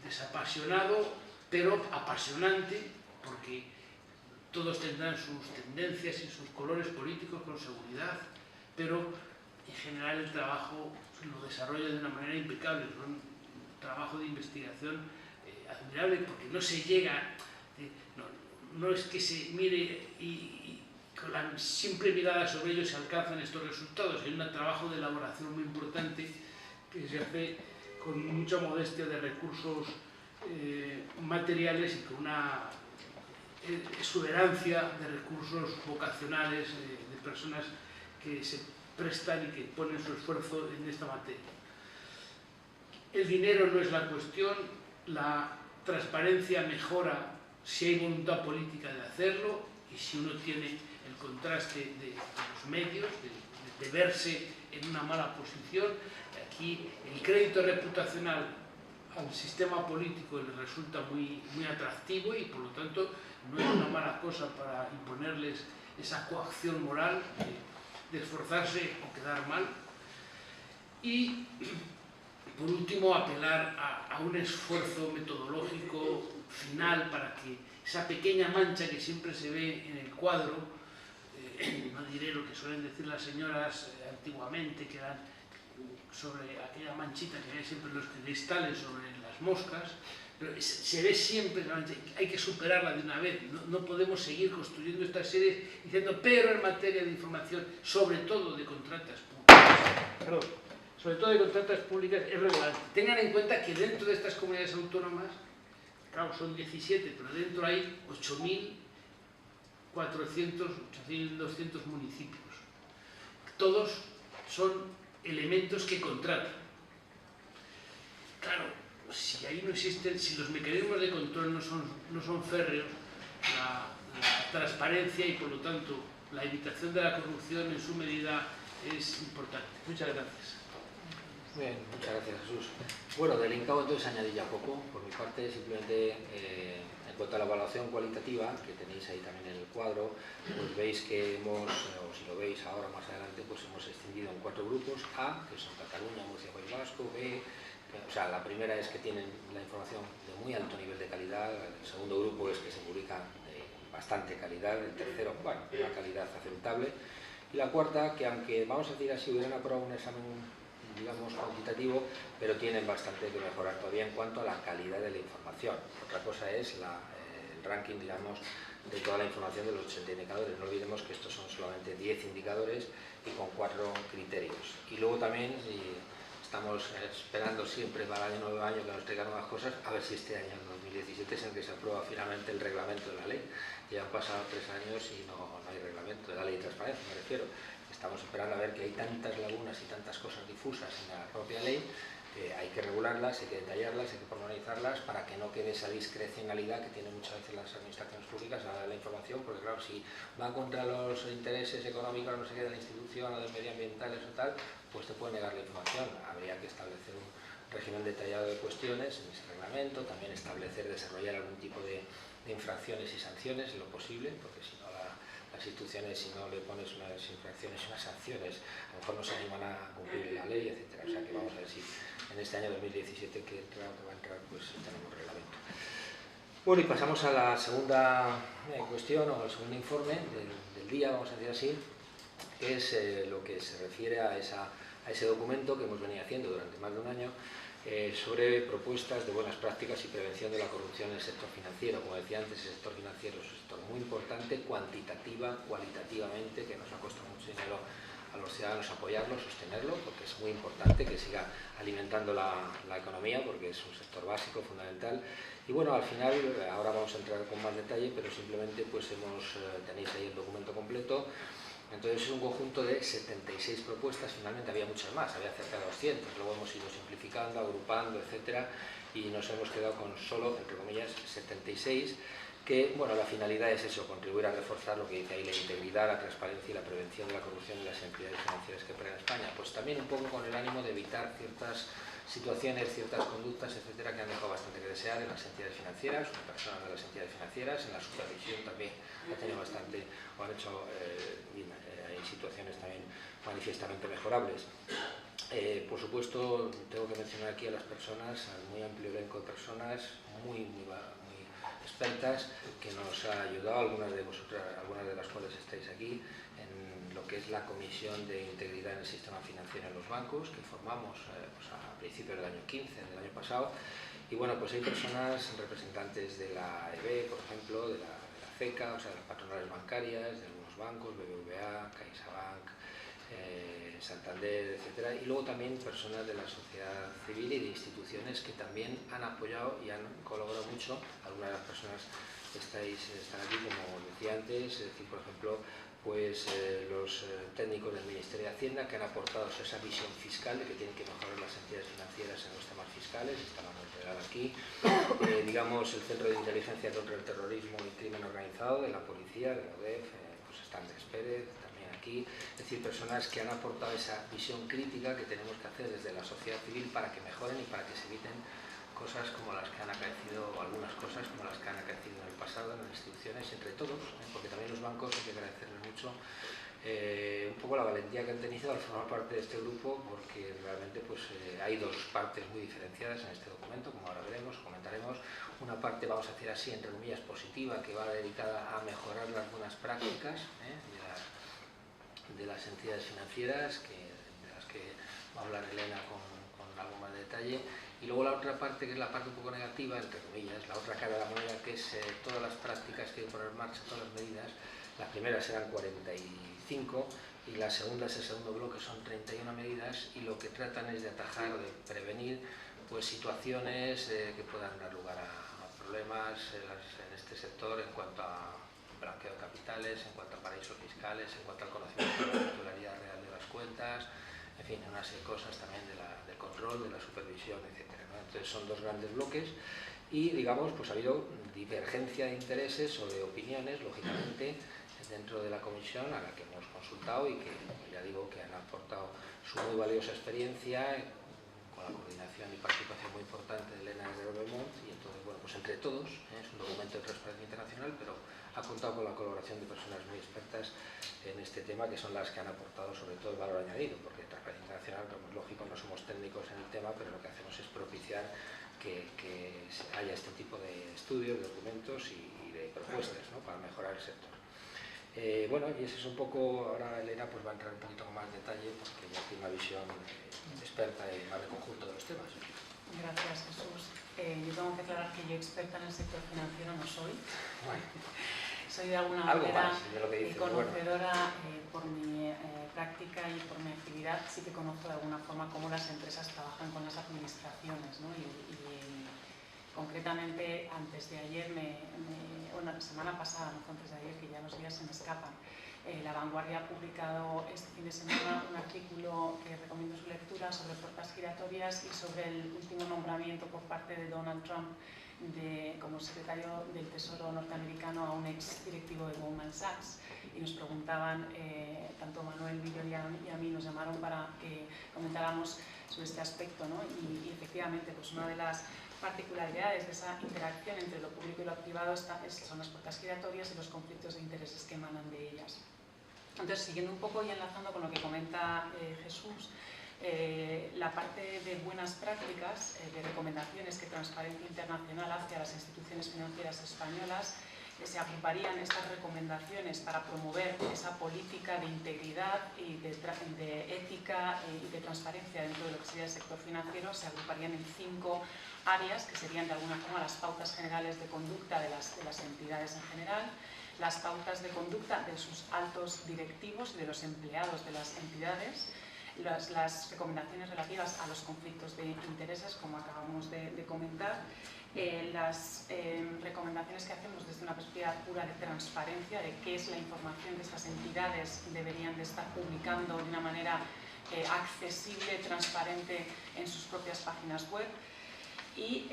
desapasionado, pero apasionante, porque todos tendrán sus tendencias y sus colores políticos con seguridad, pero en general el trabajo lo desarrolla de una manera impecable, un trabajo de investigación admirable, porque no se llega, no es que se mire y con la simple mirada sobre ello se alcanzan estos resultados. Hay un trabajo de elaboración muy importante que se hace con mucha modestia de recursos materiales y con una exuberancia de recursos vocacionales, de personas que se prestan y que ponen su esfuerzo en esta materia. El dinero no es la cuestión, la transparencia mejora si hay voluntad política de hacerlo y si uno tiene el contraste de los medios, de verse en una mala posición. Aquí el crédito reputacional al sistema político le resulta muy atractivo y, por lo tanto, no es una mala cosa para imponerles esa coacción moral de esforzarse o quedar mal. Y, por último, apelar a un esfuerzo metodológico final para que esa pequeña mancha que siempre se ve en el cuadro, no diré lo que suelen decir las señoras antiguamente, que eran sobre aquella manchita que hay siempre en los cristales, sobre las moscas, pero se ve siempre la mancha. Hay que superarla de una vez. No podemos seguir construyendo estas series diciendo, pero en materia de información, sobre todo de contratas públicas, es relevante. Tengan en cuenta que dentro de estas comunidades autónomas, claro, son 17, pero dentro hay 8.200 municipios. Todos son elementos que contratan. Claro, si ahí no existen, si los mecanismos de control no son férreos, la transparencia y, por lo tanto, la evitación de la corrupción en su medida es importante. Muchas gracias. Bien, muchas gracias, Jesús. Bueno, del INCAO entonces añadí ya poco. Por mi parte, simplemente en cuanto a la evaluación cualitativa, que tenéis ahí también en el cuadro, pues veis que hemos, o si lo veis ahora más adelante, pues hemos extendido en 4 grupos: A, que son Cataluña, Murcia, País Vasco; B, o sea, la primera es que tienen la información de muy alto nivel de calidad; el segundo grupo es que se publica de bastante calidad; el tercero, bueno, una calidad aceptable; y la cuarta, que aunque, vamos a decir así, hubieran aprobado un examen, digamos, cuantitativo, pero tienen bastante que mejorar todavía en cuanto a la calidad de la información. Otra cosa es el ranking, digamos, de toda la información de los 80 indicadores. No olvidemos que estos son solamente 10 indicadores y con 4 criterios. Y luego también, estamos esperando siempre para el nuevo año que nos traigan nuevas cosas, a ver si este año, en 2017, es en que se aprueba finalmente el reglamento de la ley. Ya han pasado 3 años y no hay reglamento de la ley de transparencia, me refiero. Estamos esperando a ver que hay tantas lagunas y tantas cosas difusas en la propia ley hay que regularlas, hay que detallarlas, hay que pormenorizarlas para que no quede esa discrecionalidad que tienen muchas veces las administraciones públicas a la hora de la información, porque claro, si va contra los intereses económicos, no sé qué, de la institución o de medioambientales o tal, pues te puede negar la información. Habría que establecer un régimen detallado de cuestiones en ese reglamento, también establecer, desarrollar algún tipo de infracciones y sanciones en lo posible, porque si no las instituciones, si no le pones unas infracciones y unas sanciones, a lo mejor no se animan a cumplir la ley, etcétera. O sea que vamos a ver si en este año 2017 que va a entrar, pues tenemos reglamento. Bueno, y pasamos a la segunda cuestión, o al segundo informe del día, vamos a decir así, que es lo que se refiere a ese documento que hemos venido haciendo durante más de un año, sobre propuestas de buenas prácticas y prevención de la corrupción en el sector financiero. Como decía antes, el sector financiero es un sector muy importante, cualitativamente, que nos ha costado mucho dinero a los ciudadanos apoyarlo, sostenerlo, porque es muy importante que siga alimentando la economía, porque es un sector básico, fundamental. Y bueno, al final, ahora vamos a entrar con más detalle, pero simplemente pues tenéis ahí el documento completo. Entonces es un conjunto de 76 propuestas, finalmente había muchas más, había cerca de 200, luego hemos ido simplificando, agrupando, etcétera, y nos hemos quedado con solo, entre comillas, 76, que, bueno, la finalidad es eso, contribuir a reforzar lo que dice ahí, la integridad, la transparencia y la prevención de la corrupción en las entidades financieras que operan en España. Pues también un poco con el ánimo de evitar ciertas situaciones, ciertas conductas, etcétera, que han dejado bastante que desear en las entidades financieras, o en personas de las entidades financieras, en la supervisión también ha tenido bastante, o han hecho, hay situaciones también manifiestamente mejorables. Por supuesto, tengo que mencionar aquí a las personas, al muy amplio elenco de personas, muy expertas, que nos ha ayudado, algunas de vosotras, algunas de las cuales estáis aquí, en lo que es la Comisión de Integridad en el Sistema Financiero en los Bancos, que formamos pues a principios del año 15, del año pasado. Y bueno, pues hay personas, representantes de la EB, por ejemplo, de la CECA, o sea, de las patronales bancarias, de algunos bancos, BBVA, CaixaBank, Santander, etcétera, y luego también personas de la sociedad civil y de instituciones que también han apoyado y han colaborado mucho. Algunas de las personas están aquí, como decía antes, es decir, por ejemplo, pues los técnicos del Ministerio de Hacienda, que han aportado esa visión fiscal de que tienen que mejorar las entidades financieras en los temas fiscales, está Manuel Pedal aquí, digamos el Centro de Inteligencia contra el Terrorismo y Crimen Organizado de la Policía, de la UDEF, pues está Andrés Pérez, también aquí, es decir, personas que han aportado esa visión crítica que tenemos que hacer desde la sociedad civil para que mejoren y para que se eviten cosas como las que han acaecido, o algunas cosas como las que han acaecido en el pasado en las instituciones, entre todos, porque también los bancos hay que agradecerles mucho un poco la valentía que han tenido al formar parte de este grupo, porque realmente pues hay dos partes muy diferenciadas en este documento, como ahora veremos, comentaremos. Una parte, vamos a decir así, entre comillas, positiva, que va dedicada a mejorar las buenas prácticas de las entidades financieras, de las que va a hablar Elena con algo más de detalle. Y luego la otra parte, que es la parte un poco negativa, entre comillas, la otra cara de la moneda, que es todas las prácticas que hay que poner en marcha, todas las medidas. Las primeras eran 45 y las segundas, el segundo bloque, son 31 medidas, y lo que tratan es de atajar o de prevenir pues situaciones que puedan dar lugar a problemas en este sector en cuanto a blanqueo de capitales, en cuanto a paraísos fiscales, en cuanto al conocimiento de la titularidad real de las cuentas, en fin, una serie de cosas también del control, de la supervisión, etcétera, ¿no? Entonces son dos grandes bloques y, digamos, pues ha habido divergencia de intereses o de opiniones, lógicamente, dentro de la comisión a la que hemos consultado y que, ya digo, que han aportado su muy valiosa experiencia con la coordinación y participación muy importante de Elena de Beaumont, y entonces, bueno, pues entre todos, es un documento de transparencia internacional, pero ha contado con la colaboración de personas muy expertas en este tema, que son las que han aportado sobre todo el valor añadido, porque transparencia internacional, como es lógico, no somos técnicos en el tema, pero lo que hacemos es propiciar que haya este tipo de estudios, de documentos y de propuestas, ¿no?, para mejorar el sector. Bueno, y ese es un poco, ahora Elena pues va a entrar un poquito con más detalle, porque ya tiene una visión experta y más de conjunto de los temas. Gracias, Jesús. Yo tengo que aclarar que yo experta en el sector financiero no soy. Bueno, soy de alguna manera conocedora por mi práctica y por mi actividad. Sí que conozco de alguna forma cómo las empresas trabajan con las administraciones, ¿no? Concretamente, antes de ayer, bueno, la semana pasada, no fue antes de ayer, que ya los días se me escapan, La Vanguardia ha publicado este fin de semana un artículo que recomiendo su lectura sobre puertas giratorias y sobre el último nombramiento por parte de Donald Trump como secretario del Tesoro norteamericano a un ex directivo de Goldman Sachs. Y nos preguntaban, tanto Manuel, Villar y a mí nos llamaron para que comentáramos sobre este aspecto, ¿no? Y efectivamente, pues una de las particularidades de esa interacción entre lo público y lo privado son las puertas giratorias y los conflictos de intereses que emanan de ellas. Entonces, siguiendo un poco y enlazando con lo que comenta Jesús, la parte de buenas prácticas, de recomendaciones que Transparencia Internacional hace a las instituciones financieras españolas, se agruparían estas recomendaciones para promover esa política de integridad y de ética y de transparencia dentro de lo que sería el sector financiero, se agruparían en 5 áreas que serían de alguna forma las pautas generales de conducta de las entidades en general, las pautas de conducta de sus altos directivos y de los empleados de las entidades, las recomendaciones relativas a los conflictos de intereses, como acabamos de comentar, las recomendaciones que hacemos desde una perspectiva pura de transparencia, de qué es la información que estas entidades deberían de estar publicando de una manera accesible, transparente en sus propias páginas web. Y,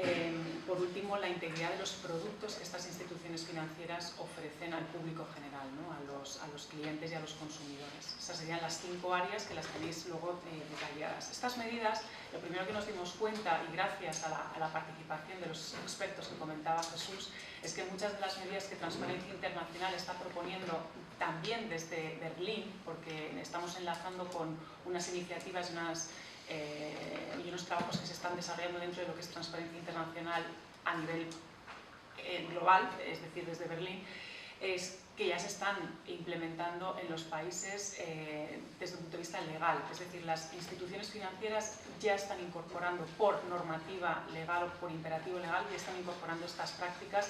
por último, la integridad de los productos que estas instituciones financieras ofrecen al público general, ¿no? a los clientes y a los consumidores. Esas serían las 5 áreas que las tenéis luego detalladas. Estas medidas, lo primero que nos dimos cuenta, y gracias a la participación de los expertos que comentaba Jesús, es que muchas de las medidas que Transparencia Internacional está proponiendo también desde Berlín, porque estamos enlazando con unas iniciativas y unos trabajos que se están desarrollando dentro de lo que es Transparencia Internacional a nivel global, es decir, desde Berlín, es que ya se están implementando en los países desde un punto de vista legal. Es decir, las instituciones financieras ya están incorporando por normativa legal o por imperativo legal, ya están incorporando estas prácticas,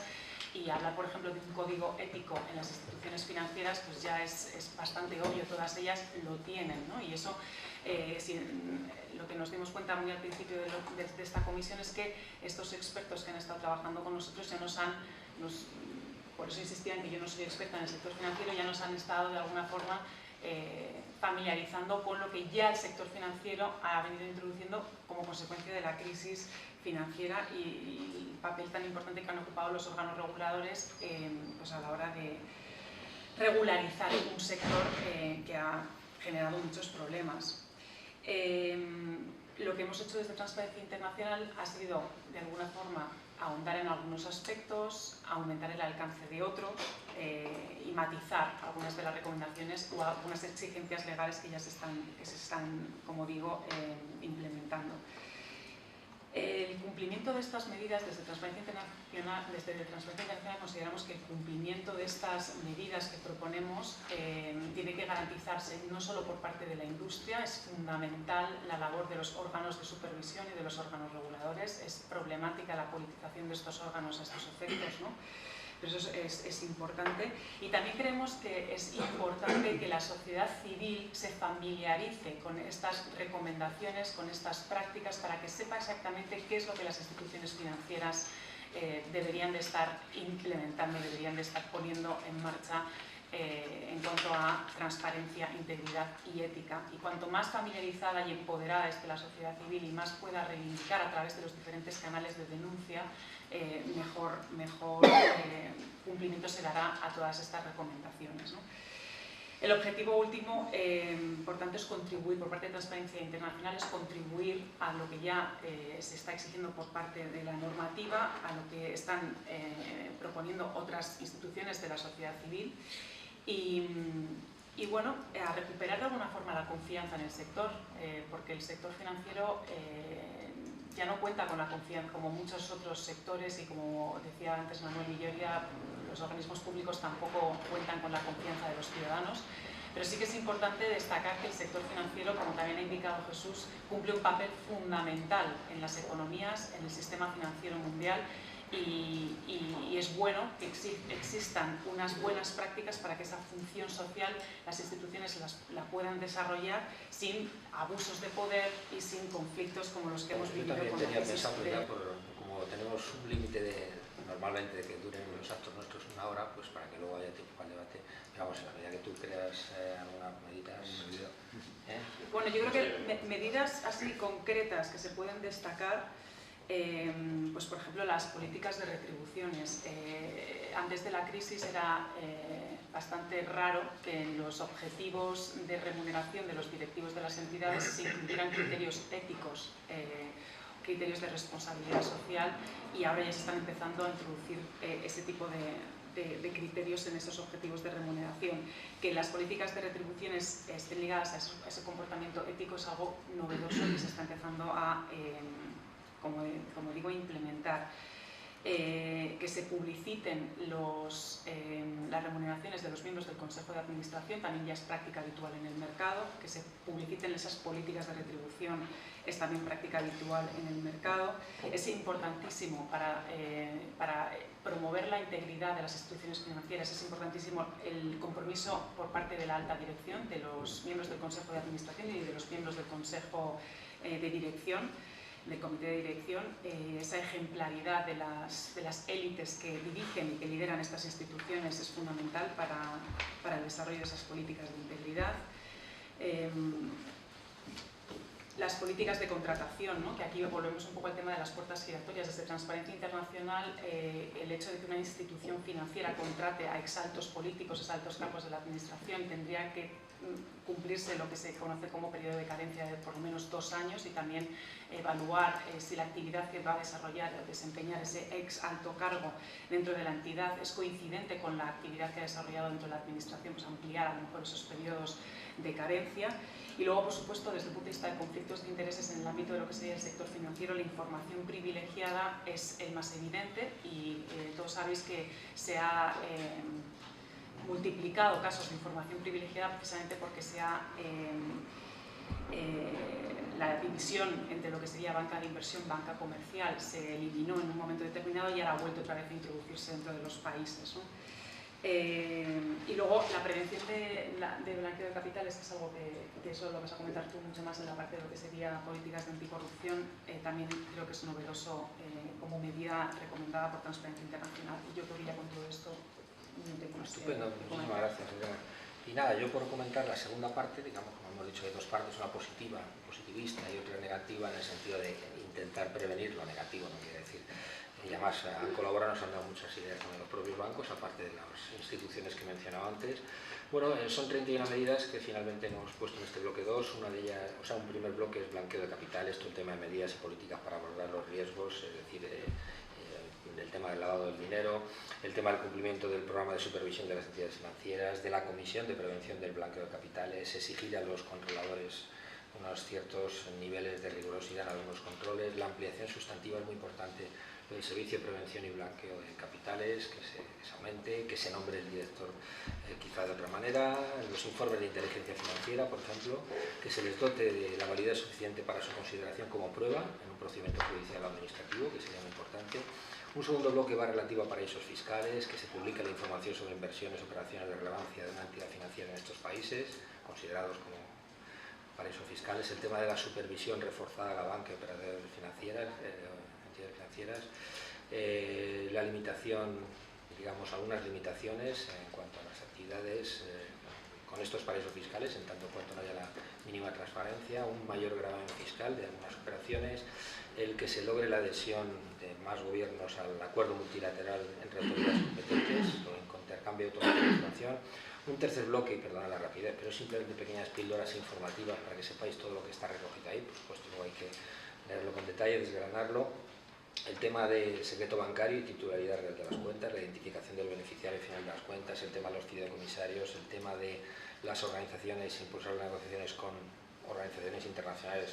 y hablar, por ejemplo, de un código ético en las instituciones financieras, pues ya es bastante obvio, todas ellas lo tienen, ¿no? Y eso, lo que nos dimos cuenta muy al principio de esta comisión es que estos expertos que han estado trabajando con nosotros ya por eso insistía en que yo no soy experta en el sector financiero, ya nos han estado de alguna forma familiarizando con lo que ya el sector financiero ha venido introduciendo como consecuencia de la crisis financiera y el papel tan importante que han ocupado los órganos reguladores pues a la hora de regularizar un sector que ha generado muchos problemas. Lo que hemos hecho desde Transparencia Internacional ha sido, de alguna forma, ahondar en algunos aspectos, aumentar el alcance de otros y matizar algunas de las recomendaciones o algunas exigencias legales que ya se están, como digo, implementando. El cumplimiento de estas medidas desde Transparencia Internacional consideramos que el cumplimiento de estas medidas que proponemos tiene que garantizarse no solo por parte de la industria, es fundamental la labor de los órganos de supervisión y de los órganos reguladores, es problemática la politización de estos órganos a estos efectos, ¿no? Pero eso es importante, y también creemos que es importante que la sociedad civil se familiarice con estas recomendaciones, con estas prácticas, para que sepa exactamente qué es lo que las instituciones financieras deberían de estar implementando, deberían de estar poniendo en marcha en cuanto a transparencia, integridad y ética. Y cuanto más familiarizada y empoderada esté la sociedad civil y más pueda reivindicar a través de los diferentes canales de denuncia, mejor cumplimiento se dará a todas estas recomendaciones, ¿no? El objetivo último, por tanto, es contribuir, por parte de Transparencia Internacional, es contribuir a lo que ya se está exigiendo por parte de la normativa, a lo que están proponiendo otras instituciones de la sociedad civil y bueno, a recuperar de alguna forma la confianza en el sector, porque el sector financiero ya no cuenta con la confianza como muchos otros sectores, y como decía antes Manuel Villoria, los organismos públicos tampoco cuentan con la confianza de los ciudadanos, pero sí que es importante destacar que el sector financiero, como también ha indicado Jesús, cumple un papel fundamental en las economías, en el sistema financiero mundial, y es bueno que existan unas buenas prácticas para que esa función social las instituciones la puedan desarrollar sin abusos de poder y sin conflictos como los que hemos vivido. Yo también tenía pensado, ya como tenemos un límite de normalmente de que duren los actos nuestros 1 hora, pues para que luego haya tiempo para el debate. Pero vamos, en la medida que tú creas algunas medidas... Bueno, yo creo que medidas así concretas que se pueden destacar, pues por ejemplo las políticas de retribuciones. Antes de la crisis era bastante raro que en los objetivos de remuneración de los directivos de las entidades se incluyeran criterios éticos, criterios de responsabilidad social, y ahora ya se están empezando a introducir ese tipo de criterios en esos objetivos de remuneración. Que las políticas de retribuciones estén ligadas a ese comportamiento ético es algo novedoso que se está empezando a, como digo, implementar. Que se publiciten las remuneraciones de los miembros del Consejo de Administración también ya es práctica habitual en el mercado. Que se publiciten esas políticas de retribución es también práctica habitual en el mercado. Es importantísimo para promover la integridad de las instituciones financieras, es importantísimo el compromiso por parte de la alta dirección, de los miembros del Consejo de Administración y de los miembros del Consejo de Dirección, del Comité de Dirección, esa ejemplaridad de las élites que dirigen y que lideran estas instituciones es fundamental para el desarrollo de esas políticas de integridad. Las políticas de contratación, ¿no? Que aquí volvemos un poco al tema de las puertas giratorias. Desde Transparencia Internacional, el hecho de que una institución financiera contrate a exaltos políticos, exaltos cargos de la administración, tendría que cumplirse lo que se conoce como periodo de carencia de por lo menos 2 años, y también evaluar si la actividad que va a desarrollar o desempeñar ese ex alto cargo dentro de la entidad es coincidente con la actividad que ha desarrollado dentro de la administración, pues ampliar a lo mejor esos periodos de carencia. Y luego, por supuesto, desde el punto de vista de conflictos de intereses en el ámbito de lo que sería el sector financiero, la información privilegiada es el más evidente, y todos sabéis que se ha multiplicado casos de información privilegiada precisamente porque se ha la división entre lo que sería banca de inversión, banca comercial, se eliminó en un momento determinado y ahora ha vuelto otra vez a introducirse dentro de los países, ¿no? Y luego la prevención de blanqueo de capitales, que es algo que eso lo vas a comentar tú mucho más en la parte de lo que sería políticas de anticorrupción, también creo que es novedoso como medida recomendada por Transparencia Internacional. Y yo creo que ya con todo esto no tengo más. Estupendo, muchísimas gracias, Elena. Y nada, yo por comentar la segunda parte, digamos, como hemos dicho, hay 2 partes, una positiva, positivista, y otra negativa, en el sentido de intentar prevenir lo negativo, no quiere decir. Y además han colaborado, nos han dado muchas ideas con los propios bancos, aparte de las instituciones que he mencionado antes. Bueno, son 31 medidas que finalmente hemos puesto en este bloque 2. Una de ellas, o sea, un primer bloque es blanqueo de capitales, todo el tema de medidas y políticas para abordar los riesgos, es decir, el tema del lavado del dinero, el tema del cumplimiento del programa de supervisión de las entidades financieras, de la Comisión de Prevención del Blanqueo de Capitales, exigir a los controladores unos ciertos niveles de rigurosidad en algunos controles. La ampliación sustantiva es muy importante del Servicio de Prevención y Blanqueo de Capitales, que se aumente, que se nombre el director quizá de otra manera, los informes de inteligencia financiera, por ejemplo, que se les dote de la validez suficiente para su consideración como prueba en un procedimiento judicial o administrativo, que sería muy importante. Un segundo bloque va relativo a paraísos fiscales, que se publique la información sobre inversiones, operaciones de relevancia de una entidad financiera en estos países, considerados como paraísos fiscales. El tema de la supervisión reforzada a la banca y operaciones financieras, entidades financieras. La limitación, digamos, algunas limitaciones en cuanto a las actividades con estos paraísos fiscales, en tanto cuanto no haya la mínima transparencia, un mayor gravamen fiscal de algunas operaciones, el que se logre la adhesión de más gobiernos al acuerdo multilateral entre autoridades competentes o en intercambio automático de información. Un tercer bloque, y perdona la rapidez, pero simplemente pequeñas píldoras informativas para que sepáis todo lo que está recogido ahí. Por supuesto, luego hay que leerlo con detalle, desgranarlo. El tema del secreto bancario y titularidad real de las cuentas, la identificación del beneficiario final de las cuentas, el tema de los fideicomisarios, el tema de las organizaciones, impulsar las negociaciones con organizaciones internacionales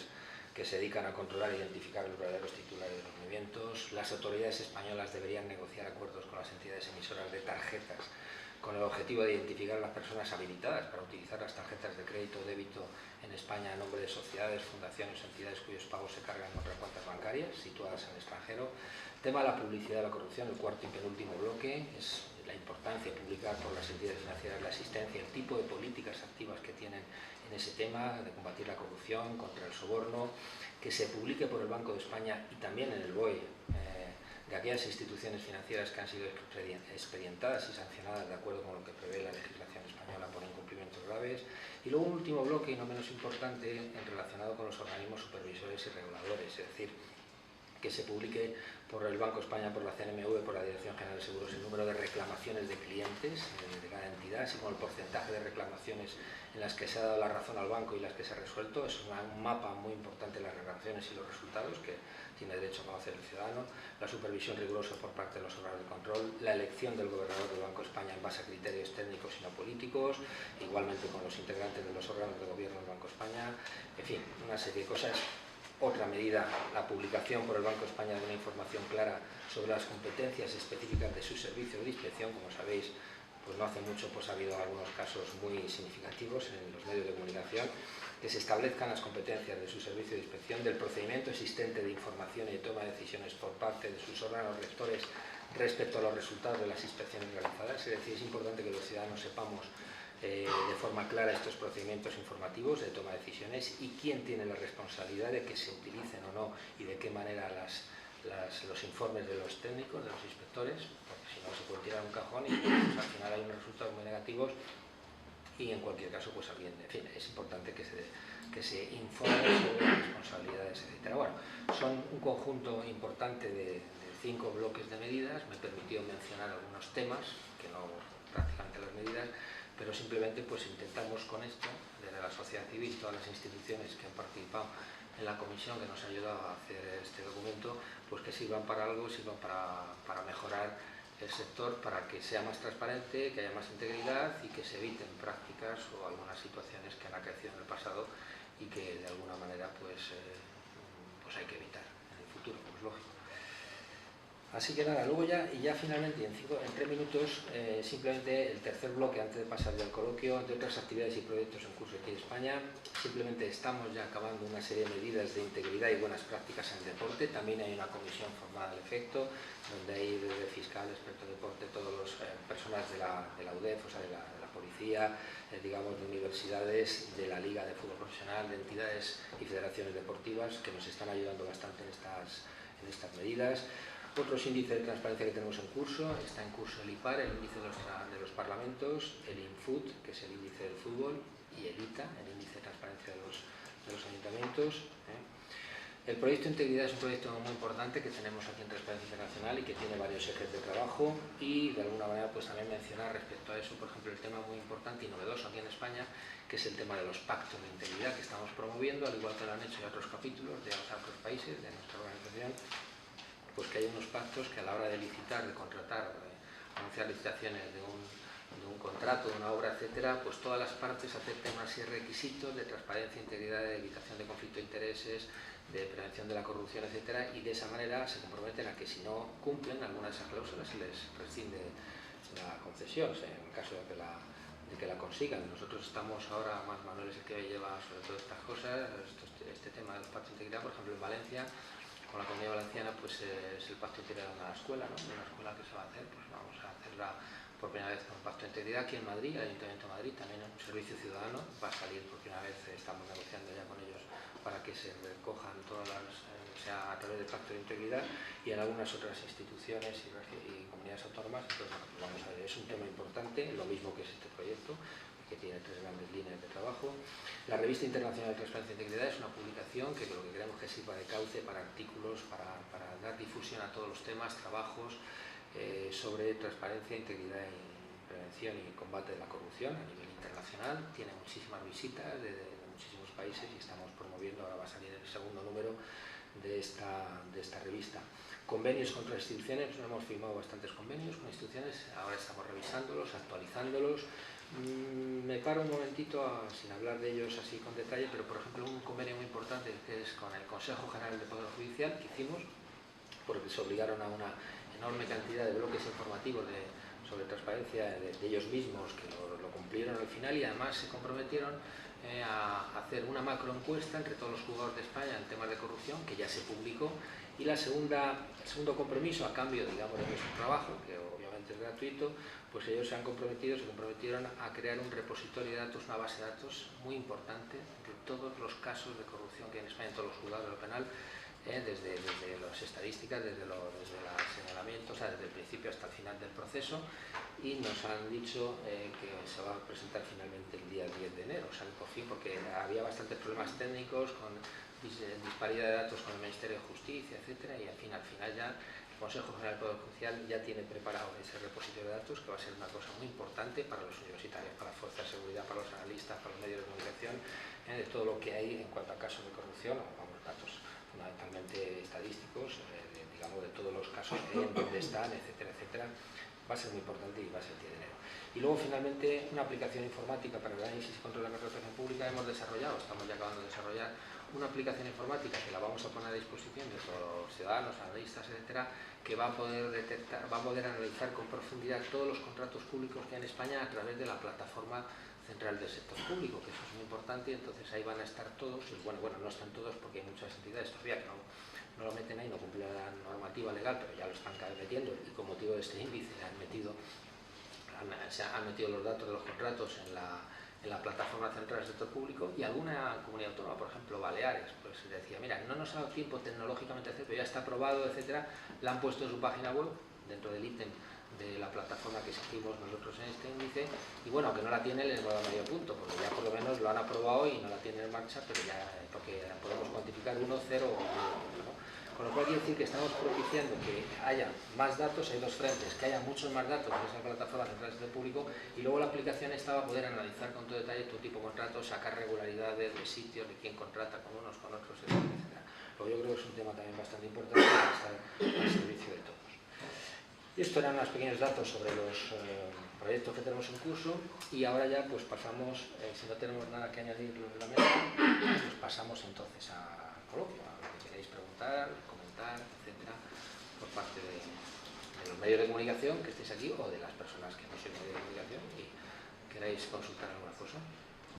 que se dedican a controlar e identificar los verdaderos titulares de los movimientos. Las autoridades españolas deberían negociar acuerdos con las entidades emisoras de tarjetas con el objetivo de identificar a las personas habilitadas para utilizar las tarjetas de crédito o débito en España a nombre de sociedades, fundaciones o entidades cuyos pagos se cargan en otras cuentas bancarias situadas en el extranjero. El tema de la publicidad de la corrupción, el cuarto y penúltimo bloque, es la importancia de publicar por las entidades financieras la existencia, el tipo de políticas activas que tienen en ese tema, de combatir la corrupción, contra el soborno, que se publique por el Banco de España y también en el BOE de aquellas instituciones financieras que han sido expedientadas y sancionadas de acuerdo con lo que prevé la legislación española por incumplimientos graves. Y luego un último bloque, y no menos importante, relacionado con los organismos supervisores y reguladores, es decir, que se publique por el Banco de España, por la CNMV, por la Dirección General de Seguros, el número de reclamaciones de clientes de cada entidad, así como el porcentaje de reclamaciones en las que se ha dado la razón al banco y las que se ha resuelto. Es un mapa muy importante de las reclamaciones y los resultados que tiene derecho a conocer el ciudadano. La supervisión rigurosa por parte de los órganos de control, la elección del gobernador del Banco de España en base a criterios técnicos y no políticos, igualmente con los integrantes de los órganos de gobierno del Banco de España, en fin, una serie de cosas. Otra medida, la publicación por el Banco de España de una información clara sobre las competencias específicas de su servicio de inspección. Como sabéis, pues no hace mucho ha habido algunos casos muy significativos en los medios de comunicación, que se establezcan las competencias de su servicio de inspección, del procedimiento existente de información y de toma de decisiones por parte de sus órganos rectores respecto a los resultados de las inspecciones realizadas. Es decir, es importante que los ciudadanos sepamos de forma clara estos procedimientos informativos de toma de decisiones y quién tiene la responsabilidad de que se utilicen o no y de qué manera los informes de los técnicos, de los inspectores, porque si no se puede tirar un cajón y pues, al final hay unos resultados muy negativos y en cualquier caso pues alguien, en fin, es importante que se informe sobre las responsabilidades, etc. Bueno, son un conjunto importante de 5 bloques de medidas. Me he permitido mencionar algunos temas, que no prácticamente las medidas, pero simplemente pues intentamos con esto, desde la sociedad civil, todas las instituciones que han participado en la comisión que nos ha ayudado a hacer este documento, pues que sirvan para algo, sirvan para mejorar el sector, para que sea más transparente, que haya más integridad y que se eviten prácticas o algunas situaciones que han acaecido en el pasado y que de alguna manera pues hay que evitar en el futuro, como es lógico. Así que nada, luego ya finalmente en 3 minutos, simplemente el tercer bloque antes de pasar ya al coloquio, de otras actividades y proyectos en curso aquí en España. Simplemente estamos ya acabando una serie de medidas de integridad y buenas prácticas en el deporte. También hay una comisión formada al efecto, donde hay desde fiscal, experto en deporte, todos los personas de la UDEF, o sea, de la policía, digamos, de universidades, de la Liga de Fútbol Profesional, de entidades y federaciones deportivas que nos están ayudando bastante en estas medidas. Otros índices de transparencia que tenemos en curso, está en curso el IPAR, el índice de los parlamentos, el INFUT, que es el índice del fútbol, y el ITA, el índice de transparencia de los ayuntamientos. El proyecto de integridad es un proyecto muy importante que tenemos aquí en Transparencia Internacional y que tiene varios ejes de trabajo, y de alguna manera pues también mencionar respecto a eso, por ejemplo, el tema muy importante y novedoso aquí en España, que es el tema de los pactos de integridad que estamos promoviendo, al igual que lo han hecho en otros capítulos de otros países de nuestra organización. Pues que hay unos pactos que a la hora de licitar, de contratar, anunciar licitaciones de un contrato, de una obra, etcétera, pues todas las partes acepten una serie de requisitos de transparencia, integridad, de evitación de conflicto de intereses, de prevención de la corrupción, etcétera, y de esa manera se comprometen a que si no cumplen alguna de esas cláusulas se les rescinde la concesión, o sea, en caso de que la consigan. Nosotros estamos ahora, más Manuel es el que lleva sobre todo estas cosas, este tema de los pactos de integridad, por ejemplo en Valencia, con la Comunidad Valenciana, pues es el pacto de integridad de una escuela, ¿no? De una escuela que se va a hacer, pues vamos a hacerla por primera vez con un pacto de integridad. Aquí en Madrid, el Ayuntamiento de Madrid, también un servicio ciudadano, va a salir por primera vez, estamos negociando ya con ellos para que se recojan todas sea a través del pacto de integridad, y en algunas otras instituciones y comunidades autónomas. Entonces, bueno, pues vamos a ver, es un tema importante, lo mismo que es este proyecto, que tiene 3 grandes líneas de trabajo. La Revista Internacional de Transparencia e Integridad es una publicación que lo que queremos que sirva de cauce para artículos, para dar difusión a todos los temas, trabajos sobre transparencia, integridad y prevención y combate de la corrupción a nivel internacional. Tiene muchísimas visitas de muchísimos países y estamos promoviendo, ahora va a salir el segundo número de esta revista. Convenios con otras instituciones, hemos firmado bastantes convenios con instituciones, ahora estamos revisándolos, actualizándolos. Me paro un momentito sin hablar de ellos así con detalle, pero por ejemplo un convenio muy importante que es con el Consejo General del Poder Judicial que hicimos, porque se obligaron a una enorme cantidad de bloques informativos sobre transparencia de ellos mismos, que lo cumplieron al final, y además se comprometieron a hacer una macroencuesta entre todos los juzgados de España en temas de corrupción, que ya se publicó, y el segundo compromiso a cambio, digamos, de nuestro trabajo, que obviamente es gratuito, pues ellos se comprometieron a crear un repositorio de datos, una base de datos muy importante de todos los casos de corrupción que hay en España, en todos los juzgados de lo penal, desde las estadísticas, desde los señalamientos, o sea, desde el principio hasta el final del proceso, y nos han dicho que se va a presentar finalmente el día 10 de enero, o sea, por fin, porque había bastantes problemas técnicos con disparidad de datos con el Ministerio de Justicia, etcétera, y al final ya el Consejo General del Poder Judicial ya tiene preparado ese repositorio de datos, que va a ser una cosa muy importante para los universitarios, para las fuerzas de seguridad, para los analistas, para los medios de comunicación, de todo lo que hay en cuanto a casos de corrupción, vamos, datos fundamentalmente estadísticos, digamos, de todos los casos que hay, en dónde están, etcétera, etcétera. Va a ser muy importante y va a ser el 10 de enero. Y luego, finalmente, una aplicación informática para el análisis y control de la contratación pública. Hemos desarrollado, estamos ya acabando de desarrollar, una aplicación informática que la vamos a poner a disposición de todos los ciudadanos, analistas, etcétera, que va a poder detectar, va a poder analizar con profundidad todos los contratos públicos que hay en España a través de la plataforma central del sector público, que eso es muy importante, y entonces ahí van a estar todos, y bueno, no están todos porque hay muchas entidades todavía que no lo meten ahí, no cumplen la normativa legal, pero ya lo están cada vez metiendo, y con motivo de este índice han metido los datos de los contratos en la plataforma central del sector público, y alguna comunidad autónoma, por ejemplo Baleares, pues decía, mira, no nos ha dado tiempo tecnológicamente a hacer, pero ya está aprobado, etcétera, la han puesto en su página web, dentro del ítem de la plataforma que seguimos nosotros en este índice, y bueno, aunque no la tiene les va a dar medio punto, porque ya por lo menos lo han aprobado y no la tienen en marcha, pero ya, porque podemos cuantificar 1, 0 o 1, ¿no? Con lo cual quiere decir que estamos propiciando que haya más datos, hay dos frentes, que haya muchos más datos en esa plataforma central del público, y luego la aplicación esta va a poder analizar con todo detalle tu tipo de contrato, sacar regularidades de sitios, de quién contrata con unos, con otros, etcétera. Luego yo creo que es un tema también bastante importante para estar al servicio de todos. Y esto eran unos pequeños datos sobre los proyectos que tenemos en curso, y ahora ya pues pasamos, si no tenemos nada que añadir los de la mesa, pues pasamos entonces al coloquio, a lo que queréis preguntar, comentar, etcétera, por parte de los medios de comunicación que estéis aquí, o de las personas que no sois medios de comunicación y queráis consultar alguna cosa.